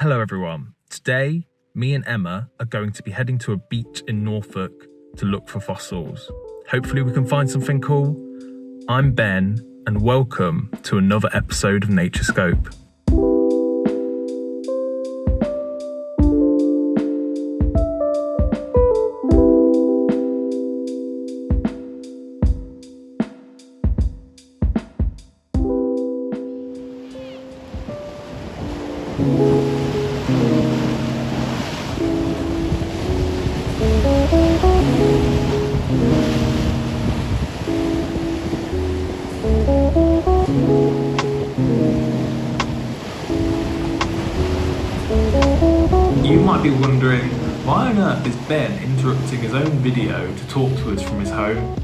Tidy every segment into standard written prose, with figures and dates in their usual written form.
Hello everyone. Today, me and Emma are going to be heading to a beach in Norfolk to look for fossils. Hopefully we can find something cool. I'm Ben, and welcome to another episode of Naturescope. You might be wondering, why on earth is Ben interrupting his own video to talk to us from his home?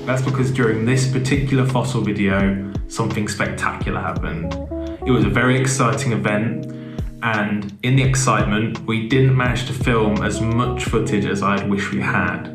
That's because during this particular fossil video, something spectacular happened. It was a very exciting event, and in the excitement, we didn't manage to film as much footage as I'd wish we had.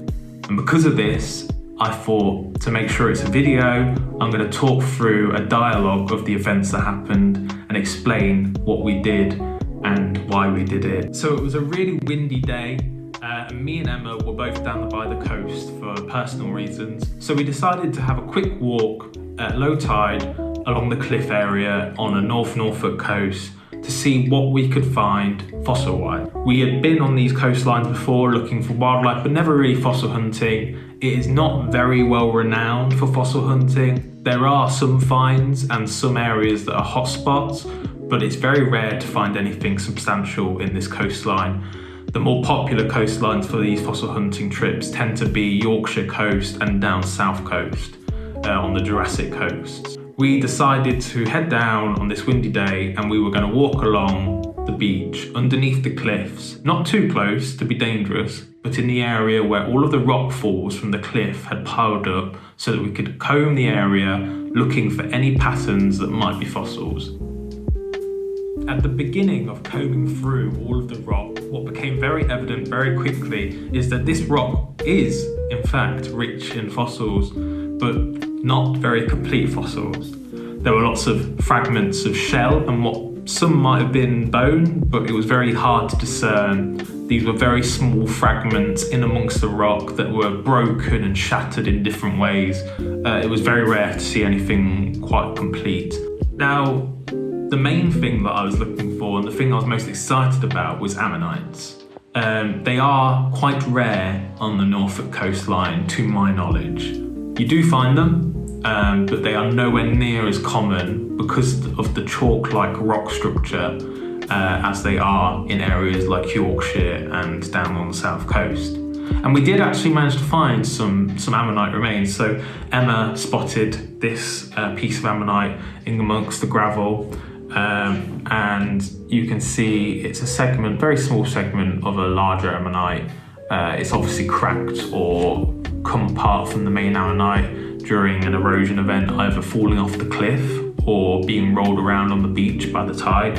And because of this, I thought, to make sure it's a video, I'm going to talk through a dialogue of the events that happened and explain what we did and why we did it. So it was a really windy day, and me and Emma were both down by the coast for personal reasons. So we decided to have a quick walk at low tide along the cliff area on a North Norfolk coast to see what we could find fossil-wise. We had been on these coastlines before looking for wildlife, but never really fossil hunting. It is not very well renowned for fossil hunting. There are some finds and some areas that are hotspots, but it's very rare to find anything substantial in this coastline. The more popular coastlines for these fossil hunting trips tend to be Yorkshire coast and down south coast, on the Jurassic coast. We decided to head down on this windy day, and we were going to walk along the beach underneath the cliffs, not too close to be dangerous, but in the area where all of the rock falls from the cliff had piled up so that we could comb the area looking for any patterns that might be fossils. At the beginning of combing through all of the rock, what became very evident very quickly is that this rock is, in fact, rich in fossils, but not very complete fossils. There were lots of fragments of shell and what some might have been bone, but it was very hard to discern. These were very small fragments in amongst the rock that were broken and shattered in different ways. It was very rare to see anything quite complete. Now, the main thing that I was looking for and the thing I was most excited about was ammonites. They are quite rare on the Norfolk coastline, to my knowledge. You do find them, but they are nowhere near as common because of the chalk-like rock structure as they are in areas like Yorkshire and down on the south coast. And we did actually manage to find some ammonite remains. So Emma spotted this piece of ammonite in amongst the gravel. And you can see it's a segment, very small segment of a larger ammonite. It's obviously cracked or come apart from the main ammonite during an erosion event, either falling off the cliff or being rolled around on the beach by the tide.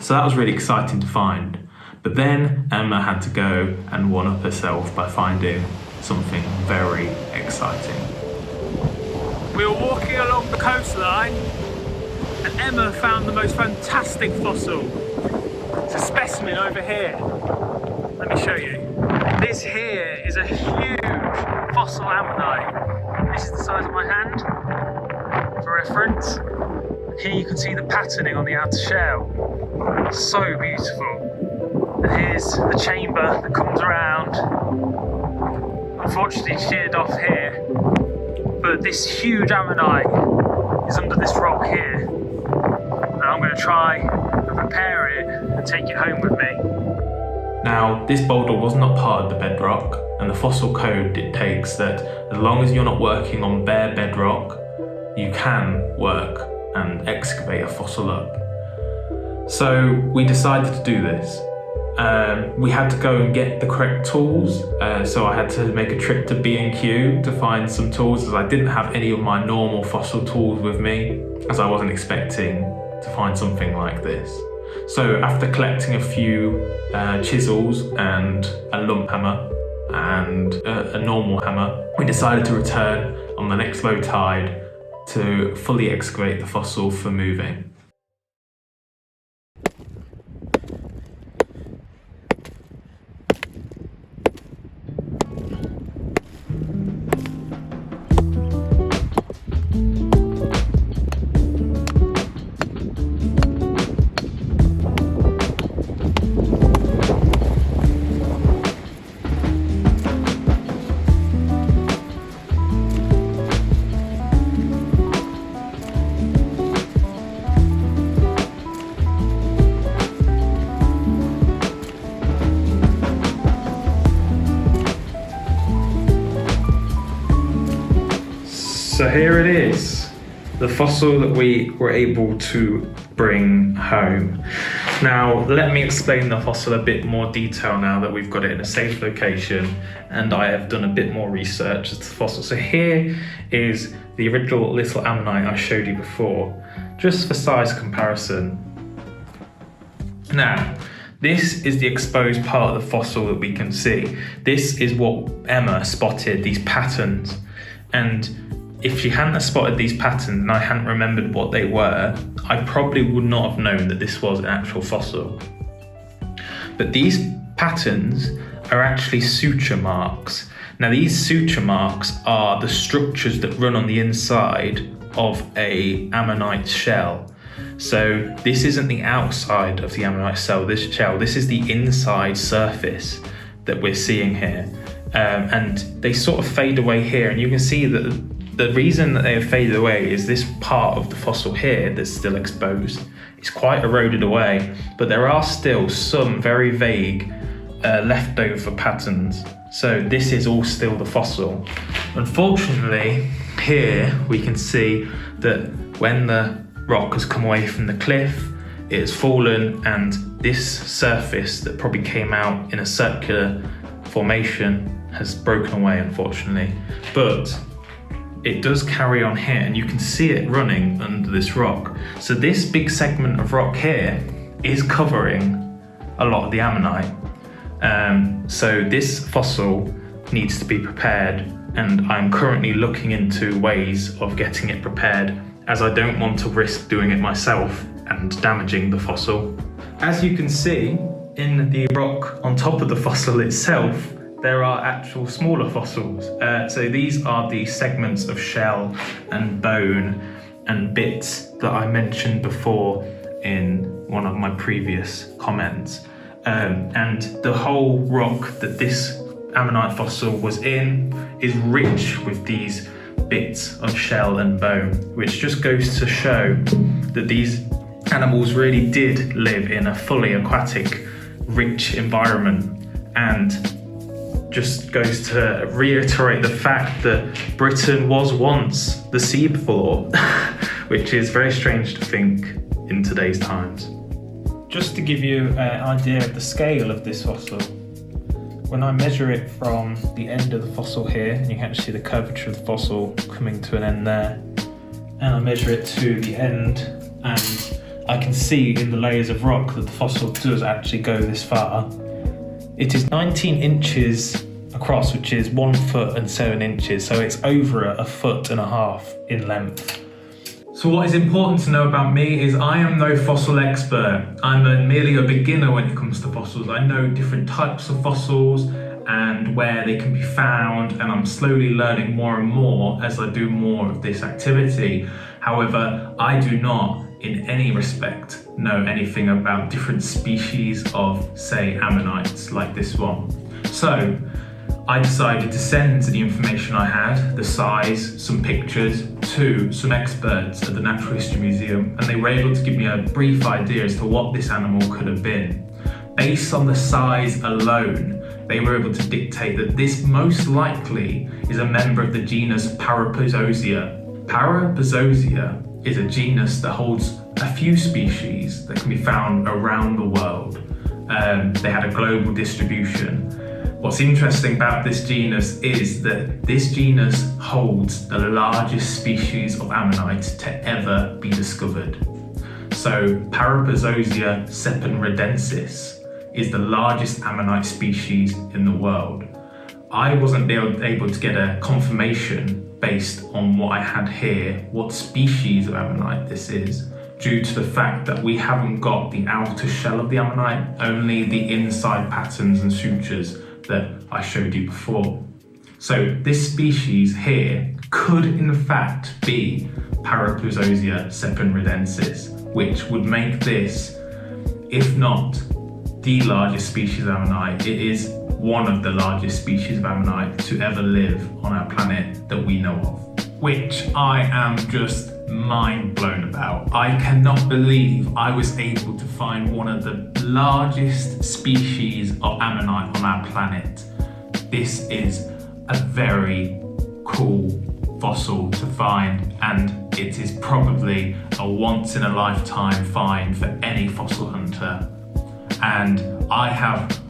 So that was really exciting to find. But then Emma had to go and one-up herself by finding something very exciting. We were walking along the coastline, and Emma found the most fantastic fossil. It's a specimen over here. Let me show you. This here is a huge fossil ammonite. This is the size of my hand, for reference. Here you can see the patterning on the outer shell. So beautiful. And here's the chamber that comes around. Unfortunately sheared off here, but this huge ammonite is under this rock here. I'm going to try and prepare it and take it home with me. Now, this boulder was not part of the bedrock, and the fossil code dictates that as long as you're not working on bare bedrock, you can work and excavate a fossil up. So we decided to do this. We had to go and get the correct tools, so I had to make a trip to B&Q to find some tools, as I didn't have any of my normal fossil tools with me, as I wasn't expecting to find something like this. So after collecting a few chisels and a lump hammer and a normal hammer, we decided to return on the next low tide to fully excavate the fossil for moving. So here it is, the fossil that we were able to bring home. Now, let me explain the fossil a bit more detail now that we've got it in a safe location and I have done a bit more research as to the fossil. So here is the original little ammonite I showed you before, just for size comparison. Now, this is the exposed part of the fossil that we can see. This is what Emma spotted, these patterns. And if she hadn't have spotted these patterns and I hadn't remembered what they were, I probably would not have known that this was an actual fossil. But these patterns are actually suture marks. Now these suture marks are the structures that run on the inside of a ammonite shell. So this isn't the outside of the ammonite shell, this is the inside surface that we're seeing here. And they sort of fade away here, and you can see that the reason that they have faded away is this part of the fossil here that's still exposed. It's quite eroded away, but there are still some very vague leftover patterns. So this is all still the fossil. Unfortunately, here we can see that when the rock has come away from the cliff, it has fallen, and this surface that probably came out in a circular formation has broken away, unfortunately. But it does carry on here, and you can see it running under this rock. So this big segment of rock here is covering a lot of the ammonite. So this fossil needs to be prepared, and I'm currently looking into ways of getting it prepared, as I don't want to risk doing it myself and damaging the fossil. As you can see in the rock on top of the fossil itself, there are actual smaller fossils. So these are the segments of shell and bone and bits that I mentioned before in one of my previous comments. And the whole rock that this ammonite fossil was in is rich with these bits of shell and bone, which just goes to show that these animals really did live in a fully aquatic, rich environment, and just goes to reiterate the fact that Britain was once the seafloor, which is very strange to think in today's times. Just to give you an idea of the scale of this fossil, when I measure it from the end of the fossil here, and you can actually see the curvature of the fossil coming to an end there, and I measure it to the end, and I can see in the layers of rock that the fossil does actually go this far. It is 19 inches across, which is 1 foot and 7 inches, so it's over a foot and a half in length. So what is important to know about me is I am no fossil expert. I'm merely a beginner when it comes to fossils. I know different types of fossils and where they can be found, and I'm slowly learning more and more as I do more of this activity. However, I do not in any respect know anything about different species of, say, ammonites like this one. So I decided to send the information I had, the size, some pictures, to some experts at the Natural History Museum, and they were able to give me a brief idea as to what this animal could have been. Based on the size alone, they were able to dictate that this most likely is a member of the genus Parapuzosia. Parapuzosia is a genus that holds a few species that can be found around the world. They had a global distribution. What's interesting about this genus is that this genus holds the largest species of ammonite to ever be discovered. So Parapuzosia sepenredensis is the largest ammonite species in the world. I wasn't able to get a confirmation based on what I had here, what species of ammonite this is, due to the fact that we haven't got the outer shell of the ammonite, only the inside patterns and sutures that I showed you before. So this species here could in fact be Parapuzosia sepenredensis, which would make this, if not the largest species of ammonite, it is one of the largest species of ammonite to ever live on our planet that we know of, which I am just mind blown about. I cannot believe I was able to find one of the largest species of ammonite on our planet. This is a very cool fossil to find, and it is probably a once in a lifetime find for any fossil hunter. And I have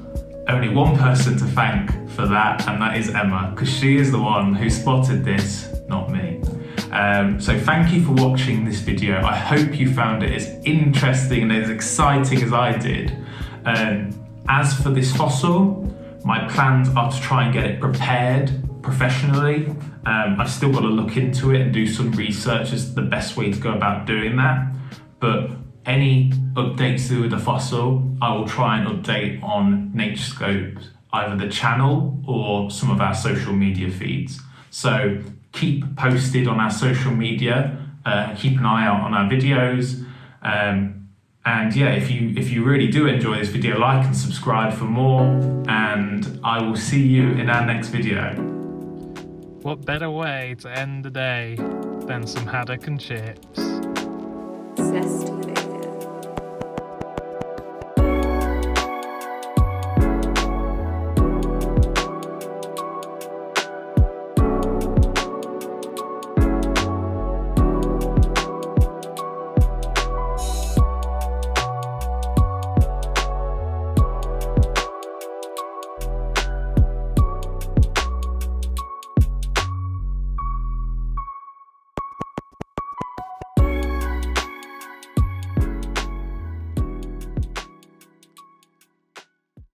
only one person to thank for that, and that is Emma, because she is the one who spotted this, not me. So thank you for watching this video. I hope you found it as interesting and as exciting as I did. As for this fossil, my plans are to try and get it prepared professionally. I've still got to look into it and do some research as the best way to go about doing that. But any updates to the fossil, I will try and update on Naturescope, either the channel or some of our social media feeds. So keep posted on our social media, keep an eye out on our videos. And yeah, if you really do enjoy this video, like and subscribe for more, and I will see you in our next video. What better way to end the day than some haddock and chips?